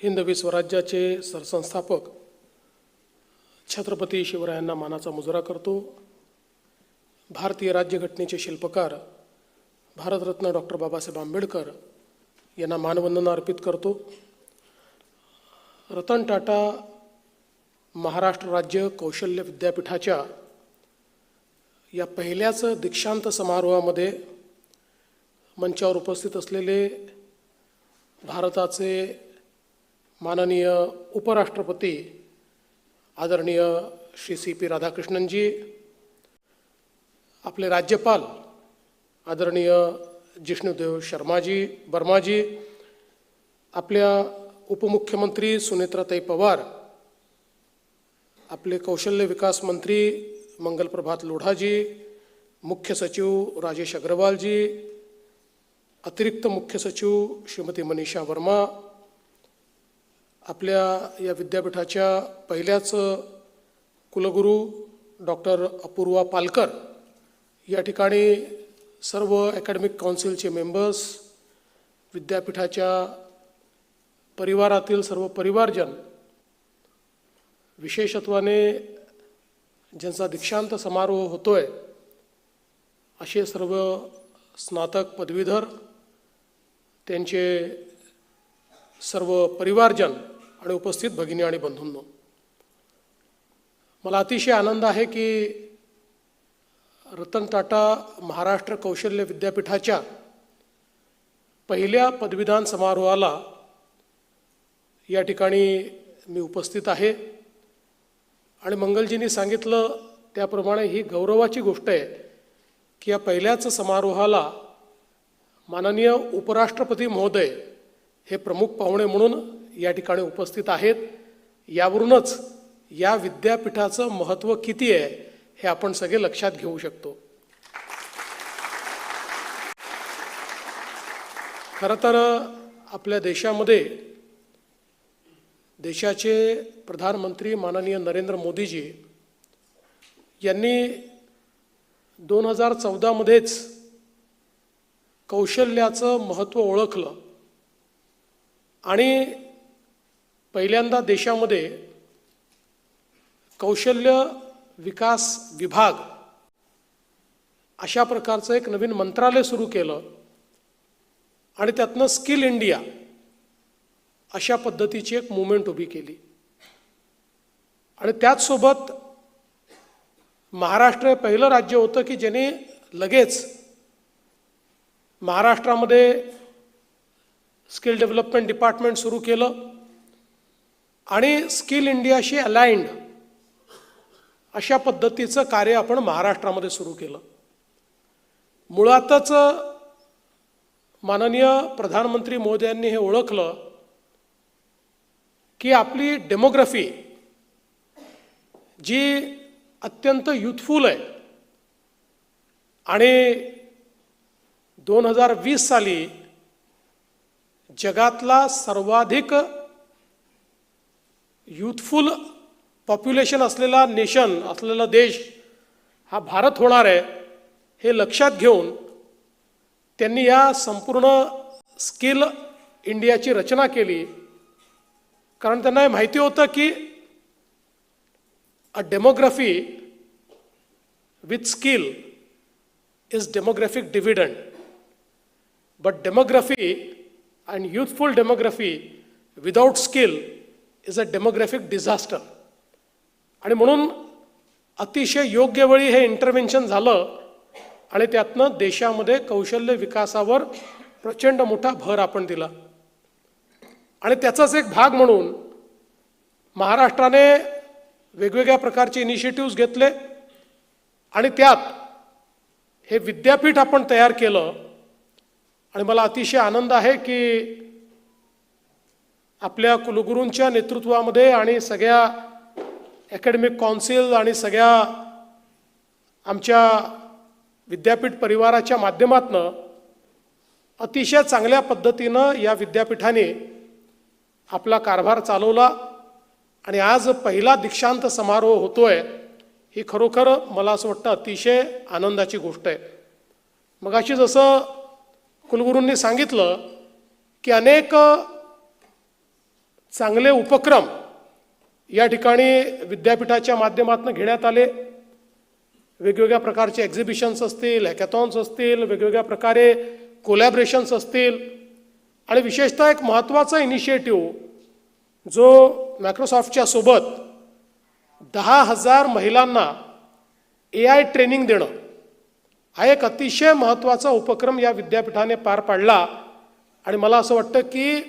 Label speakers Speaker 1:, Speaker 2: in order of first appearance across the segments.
Speaker 1: हिंदवी स्वराज्याचे सरसंस्थापक छत्रपती शिवरायांना मानाचा मुजरा करतो। भारतीय राज्यघटनेचे शिल्पकार भारतरत्न डॉक्टर बाबासाहेब आंबेडकर यांना मानवंदना अर्पित करतो। रतन टाटा महाराष्ट्र राज्य कौशल्य विद्यापीठाच्या या पहिल्याच दीक्षांत समारोहामध्ये मंचावर उपस्थित असलेले भारताचे माननीय उपराष्ट्रपती आदरणीय श्री CP राधाकृष्णनजी, आपले राज्यपाल आदरणीय जिष्णुदेव शर्माजी वर्माजी, आपल्या उपमुख्यमंत्री सुनेत्राताई पवार, आपले कौशल्य विकास मंत्री मंगलप्रभात लोढाजी, मुख्य सचिव राजेश अग्रवालजी, अतिरिक्त मुख्य सचिव श्रीमती मनीषा वर्मा, आपल्या या विद्यापीठाच्या पहिल्याच कुलगुरू डॉक्टर अपूर्वा पालकर, या ठिकाणी सर्व अकॅडमिक काउन्सिलचे मेंबर्स, विद्यापीठाच्या परिवारातील सर्व परिवारजन, विशेषत्वाने ज्यांचा दीक्षांत समारोह होतोय असे सर्व स्नातक पदवीधर, त्यांचे सर्व परिवारजन आणि उपस्थित भगिनी आणि बंधूंनो, मला अतिशय आनंद आहे की रतन टाटा महाराष्ट्र कौशल्य विद्यापीठाच्या पहिल्या पदवीदान समारोहाला या ठिकाणी मी उपस्थित आहे। आणि मंगलजींनी सांगितलं त्याप्रमाणे ही गौरवाची गोष्ट आहे की या पहिल्याच समारोहाला माननीय उपराष्ट्रपती महोदय हे प्रमुख पाहुणे म्हणून या ठिकाणी उपस्थित आहेत। यावरूनच या विद्यापीठाचं महत्त्व किती आहे हे आपण सगळे लक्षात घेऊ शकतो। खरं तर आपल्या देशामध्ये देशाचे प्रधानमंत्री माननीय नरेंद्र मोदीजी यांनी 2014 मध्येच कौशल्याचं महत्त्व ओळखलं आणि पहिल्यांदा देशामध्ये कौशल्य विकास विभाग अशा प्रकारचं एक नवीन मंत्रालय सुरू केलं आणि त्यातनं स्किल इंडिया अशा पद्धतीची एक मूवमेंट उभी केली। आणि त्याचसोबत महाराष्ट्र हे पहिलं राज्य होतं की ज्यांनी लगेच महाराष्ट्रामध्ये स्किल डेव्हलपमेंट डिपार्टमेंट सुरू केलं आणि स्किल इंडियाशी अलाइंड अशा पद्धतीचं कार्य आपण महाराष्ट्रामध्ये सुरू केलं। मुळातच माननीय प्रधानमंत्री मोदयांनी हे ओळखलं की आपली डेमोग्राफी जी अत्यंत युथफुल आहे आणि 2020 साली जगातला सर्वाधिक युथफुल पॉप्युलेशन असलेला नेशन असलेला देश हा भारत होणार आहे हे लक्षात घेऊन त्यांनी या संपूर्ण स्किल इंडियाची रचना केली। कारण त्यांना हे माहिती होतं की अ demography with skill is demographic dividend, but demography and youthful demography without skill is a demographic disaster. आणि म्हणून अतिशय योग्य वेळी हे इंटरव्हेन्शन झालं आणि त्यातनं देशामध्ये कौशल्य विकासावर प्रचंड मोठा भर आपण दिला। आणि त्याचाच एक भाग म्हणून महाराष्ट्राने वेगवेगळ्या प्रकारचे इनिशिएटिव्स घेतले आणि त्यात हे विद्यापीठ आपण तयार केलं। आणि मला अतिशय आनंद आहे की आपल्या कुलगुरूंच्या नेतृत्वामध्ये आणि सगळ्या अकॅडमिक काउन्सिल आणि सगळ्या आमच्या विद्यापीठ परिवाराच्या माध्यमातून अतिशय चांगल्या पद्धतीनं या विद्यापीठाने आपला कारभार चालवला आणि आज पहिला दीक्षांत समारोह होतोय ही खरोखर मला असं वाटतं अतिशय आनंदाची गोष्ट आहे। मगाशी जसं कुलगुरूंनी सांगितलं की अनेक चांगले उपक्रम या ठिकाणी विद्यापीठाच्या माध्यमातून घेण्यात आले. वेगवेगळ्या प्रकारचे एक्झिबिशन्स असतील, हॅकॅथॉन्स असतील, वेगवेगळ्या प्रकारे कोलॅबरेशन्स असतील आणि विशेषतः एक महत्त्वाचा इनिशिएटिव्ह जो मायक्रोसॉफ्टच्या सोबत 10,000 महिलांना AI ट्रेनिंग देणं हा एक अतिशय महत्त्वाचा उपक्रम या विद्यापीठाने पार पाडला. आणि मला असं वाटतं की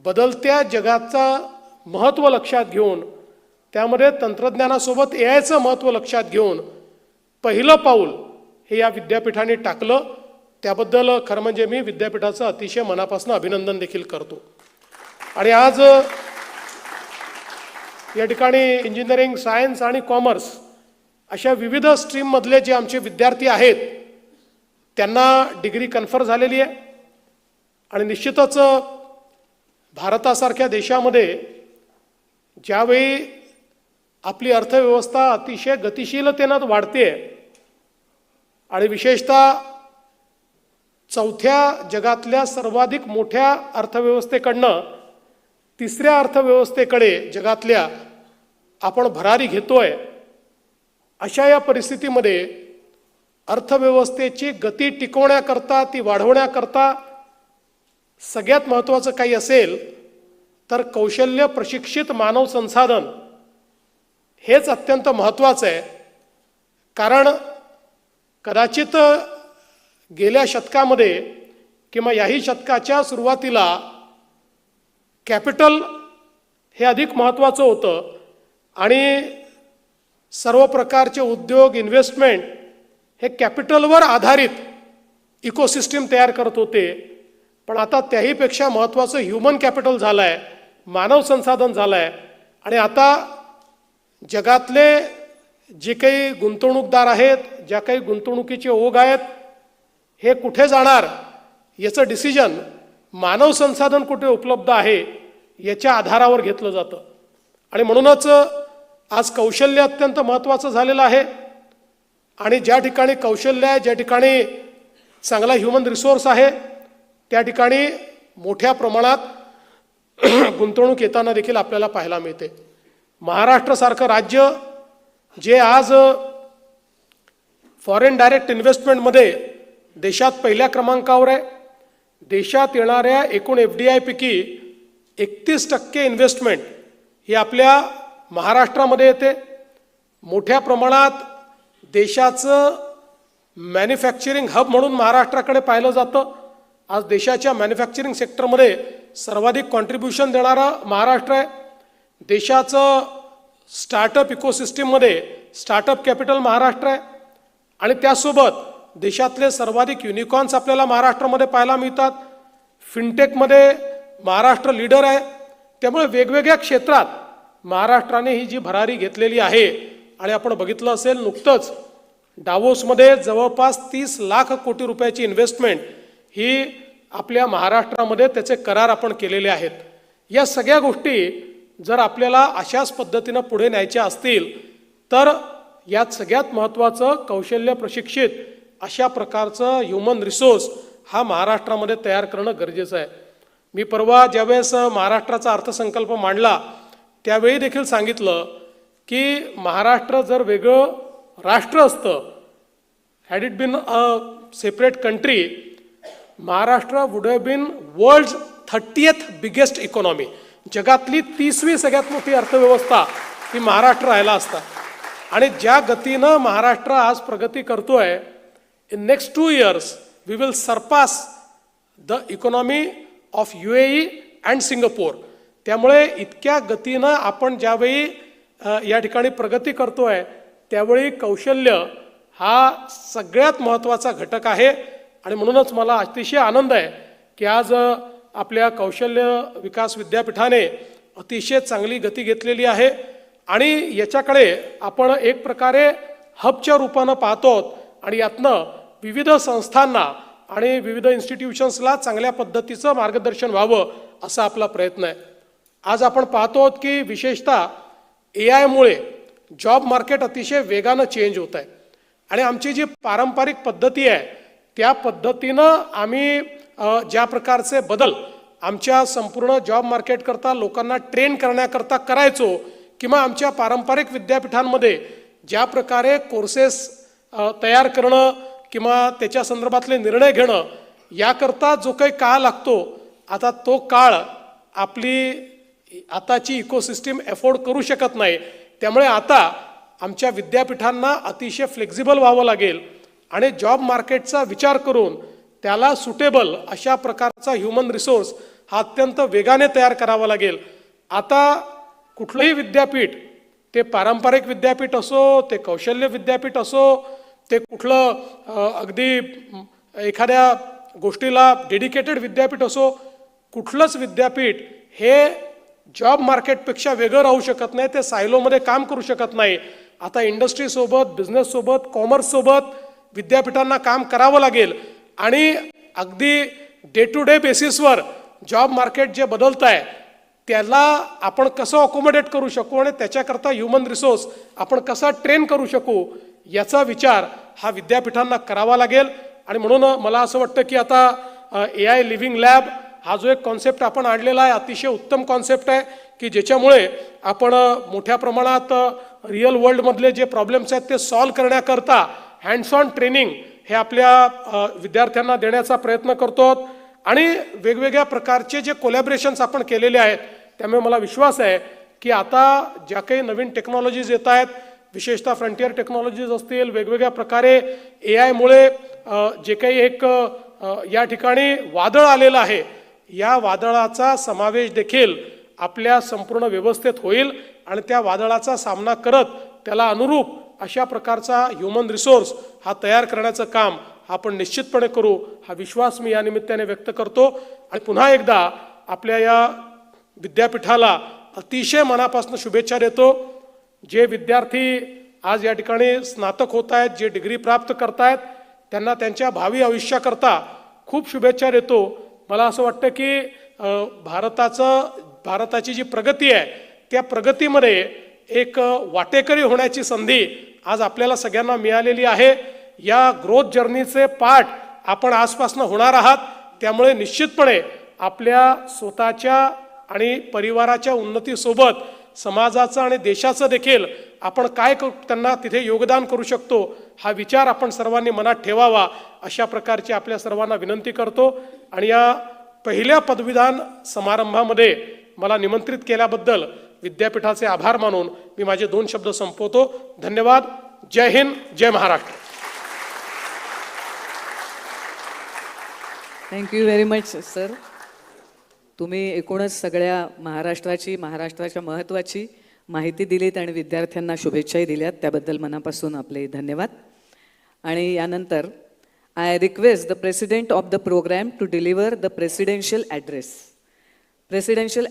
Speaker 1: बदलत्या जगाचा महत्त्व लक्षात घेऊन, त्यामध्ये तंत्रज्ञानासोबत AIचं महत्त्व लक्षात घेऊन पहिलं पाऊल हे या विद्यापीठाने टाकलं. त्याबद्दल खरं म्हणजे मी विद्यापीठाचं अतिशय मनापासून अभिनंदन देखील करतो. आणि आज या ठिकाणी इंजिनिअरिंग, सायन्स आणि कॉमर्स अशा विविध स्ट्रीममधले जे आमचे विद्यार्थी आहेत त्यांना डिग्री कन्फर झालेली आहे. आणि निश्चितच भारतासारख्या देशामध्ये ज्यावेळी आपली अर्थव्यवस्था अतिशय गतिशीलतेनं वाढते आणि विशेषतः चौथ्या जगातल्या सर्वाधिक मोठ्या अर्थव्यवस्थेकडनं तिसऱ्या अर्थव्यवस्थेकडे जगातल्या आपण भरारी घेतोय, अशा या परिस्थितीमध्ये अर्थव्यवस्थेची गती टिकवण्याकरता, ती वाढवण्याकरता सगळ्यात महत्त्वाचं काही असेल तर कौशल्य प्रशिक्षित मानव संसाधन हेच अत्यंत महत्त्वाचं आहे. कारण कदाचित गेल्या शतकामध्ये किंवा याही शतकाच्या सुरुवातीला कॅपिटल हे अधिक महत्त्वाचं होतं आणि सर्व प्रकारचे उद्योग, इन्व्हेस्टमेंट हे कॅपिटलवर आधारित इकोसिस्टीम तयार करत होते. पण आता त्याहीपेक्षा महत्त्वाचं ह्युमन कॅपिटल झालं आहे, मानव संसाधन झालं आहे. आणि आता जगातले जे काही गुंतवणूकदार आहेत, ज्या काही गुंतवणुकीचे ओघ आहेत, हे कुठे जाणार याचं डिसिजन मानव संसाधन कुठे उपलब्ध आहे याच्या आधारावर घेतलं जातं. आणि म्हणूनच आज कौशल्य अत्यंत महत्त्वाचं झालेलं आहे. आणि ज्या ठिकाणी कौशल्य आहे, ज्या ठिकाणी चांगला ह्युमन रिसोर्स आहे, त्या ठिकाणी मोठ्या प्रमाणात गुंतवणूक येताना देखील आपल्याला पाहायला मिळते. महाराष्ट्रासारखं राज्य जे आज फॉरेन डायरेक्ट इन्व्हेस्टमेंटमध्ये देशात पहिल्या क्रमांकावर आहे. देशात येणाऱ्या एकूण FDI पैकी 31% इन्व्हेस्टमेंट ही आपल्या महाराष्ट्रामध्ये येते. मोठ्या प्रमाणात देशाचं मॅन्युफॅक्चरिंग हब म्हणून महाराष्ट्राकडे पाहिलं जातं. आज देशाच्या मॅन्युफॅक्चरिंग सेक्टरमध्ये सर्वाधिक कॉन्ट्रीब्युशन देणारा महाराष्ट्र आहे. देशाचं स्टार्टअप इकोसिस्टीममध्ये स्टार्टअप कॅपिटल महाराष्ट्र आहे. आणि त्यासोबत देशातले सर्वाधिक युनिकॉर्न्स आपल्याला महाराष्ट्रामध्ये पाहायला मिळतात. फिनटेकमध्ये महाराष्ट्र लीडर आहे. त्यामुळे वेगवेगळ्या क्षेत्रात महाराष्ट्राने ही जी भरारी घेतलेली आहे आणि आपण बघितलं असेल नुकतंच डावोसमध्ये जवळपास 30 लाख कोटी रुपयाची इन्व्हेस्टमेंट ही आपल्या महाराष्ट्रामध्ये त्याचे करार आपण केलेले आहेत. या सगळ्या गोष्टी जर आपल्याला अशाच पद्धतीनं पुढे न्यायच्या असतील तर यात सगळ्यात महत्त्वाचं कौशल्य प्रशिक्षित अशा प्रकारचं ह्युमन रिसोर्स हा महाराष्ट्रामध्ये तयार करणं गरजेचं आहे. मी परवा ज्यावेळेस महाराष्ट्राचा अर्थसंकल्प मांडला त्यावेळी देखील सांगितलं की महाराष्ट्र जर वेगळं राष्ट्र असतं, had it been a separate country, Maharashtra would have been world's 30th biggest economy. जगातली 30वी सगळ्यात मोठी अर्थव्यवस्था ही महाराष्ट्र राहिला असता. आणि ज्या गतीनं महाराष्ट्र आज प्रगती करतोय, in next 2 years we will surpass the economy of UAE and Singapore. त्यामुळे इतक्या गतीनं आपण ज्यावेळी या ठिकाणी प्रगती करतोय त्यावेळी कौशल्य हा सगळ्यात महत्त्वाचा घटक आहे. आणि म्हणूनच मला अतिशय आनंद आहे की आज आपल्या कौशल्य विकास विद्यापीठाने अतिशय चांगली गती घेतलेली आहे. आणि याच्याकडे आपण एक प्रकारे हबच्या रूपानं पाहतो आणि यातनं विविध संस्थांना आणि विविध इन्स्टिट्यूशन्सला चांगल्या पद्धतीचं मार्गदर्शन व्हावं असा आपला प्रयत्न आहे. आज आपण पाहतो की विशेषतः AI मुळे जॉब मार्केट अतिशय वेगानं चेंज होत आहे. आणि आमची जी पारंपरिक पद्धती आहे त्या पद्धतीनं आम्ही ज्या प्रकारचे बदल आमच्या संपूर्ण जॉब मार्केटकरता लोकांना ट्रेन करण्याकरता करायचो, किंवा आमच्या पारंपरिक विद्यापीठांमध्ये ज्या प्रकारे कोर्सेस तयार करणं किंवा त्याच्या संदर्भातले निर्णय घेणं याकरता जो काही काळ लागतो, आता तो काळ आपली आताची इकोसिस्टीम अफोर्ड करू शकत नाही. त्यामुळे आता आमच्या विद्यापीठांना अतिशय फ्लेक्झिबल व्हावं लागेल आणि जॉब मार्केटचा विचार करून त्याला सुटेबल अशा प्रकारचा ह्युमन रिसोर्स हा अत्यंत वेगाने तयार करावा लागेल. आता कुठलंही विद्यापीठ, ते पारंपरिक विद्यापीठ असो, ते कौशल्य विद्यापीठ असो, ते कुठलं अगदी एखाद्या गोष्टीला डेडिकेटेड विद्यापीठ असो, कुठलंच विद्यापीठ हे जॉब मार्केटपेक्षा वेगळं राहू शकत नाही, ते सायलोमध्ये काम करू शकत नाही. आता इंडस्ट्रीसोबत, बिझनेससोबत, कॉमर्ससोबत विद्यापीठांना काम करावं लागेल आणि अगदी डे टू डे बेसिसवर जॉब मार्केट जे बदलत आहे त्याला आपण कसं अकोमोडेट करू शकू आणि त्याच्याकरता ह्युमन रिसोर्स आपण कसा ट्रेन करू शकू याचा विचार हा विद्यापीठांना करावा लागेल. आणि म्हणून मला असं वाटतं की आता AI लिव्हिंग लॅब हा जो एक कॉन्सेप्ट आपण आणलेला आहे, अतिशय उत्तम कॉन्सेप्ट आहे की ज्याच्यामुळे आपण मोठ्या प्रमाणात रिअल वर्ल्डमधले जे प्रॉब्लेम्स आहेत ते सॉल्व्ह करण्याकरता हँड्स ऑन ट्रेनिंग हे आपल्या विद्यार्थ्यांना देण्याचा प्रयत्न करतो. आणि वेगवेगळ्या प्रकारचे जे कोलॅबरेशन्स आपण केलेले आहेत, त्यामुळे मला विश्वास आहे की आता ज्या काही नवीन टेक्नॉलॉजीज येत आहेत, विशेषतः फ्रंटियर टेक्नॉलॉजीज असतील, वेगवेगळ्या प्रकारे AI मुळे जे काही एक या ठिकाणी वादळ आलेलं आहे, या वादळाचा समावेश देखील आपल्या संपूर्ण व्यवस्थेत होईल आणि त्या वादळाचा सामना करत त्याला अनुरूप अशा प्रकारचा ह्युमन रिसोर्स हा तयार करण्याचं काम आपण निश्चितपणे करू, हा विश्वास मी या निमित्ताने व्यक्त करतो. आणि पुन्हा एकदा आपल्या या विद्यापीठाला अतिशय मनापासून शुभेच्छा देतो. जे विद्यार्थी आज या ठिकाणी स्नातक होत आहेत, जे डिग्री प्राप्त करतायत, त्यांना त्यांच्या भावी आयुष्याकरता खूप शुभेच्छा देतो. मला असं वाटतं की भारताची जी प्रगती आहे त्या प्रगतीमध्ये एक वाटेकरी होण्याची संधी आज आपल्याला सगळ्यांना मिळालेली आहे. या ग्रोथ जर्नीचे पार्ट आपण आजपासून होणार आहात. त्यामुळे निश्चितपणे आपल्या स्वतःच्या आणि परिवाराच्या उन्नतीसोबत समाजाचं आणि देशाचं देखील आपण काय त्यांना तिथे योगदान करू शकतो हा विचार आपण सर्वांनी मनात ठेवावा, अशा प्रकारची आपल्या सर्वांना विनंती करतो. आणि या पहिल्या पदवीदान समारंभामध्ये मला निमंत्रित केल्याबद्दल विद्यापीठाचे आभार मानून मी माझे 2 शब्द संपवतो. धन्यवाद. जय हिंद, जय Maharashtra.
Speaker 2: Thank you very much sir. तुम्ही एकूणच सगळ्या महाराष्ट्राच्या महत्त्वाची माहिती दिलीत आणि विद्यार्थ्यांना शुभेच्छाही दिल्यात, त्याबद्दल मनापासून आपले धन्यवाद. आणि यानंतर I request the president of the programme to deliver the presidential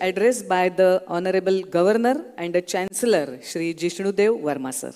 Speaker 2: address by the honourable governor and the chancellor Shri Jishnu Dev Varma sir.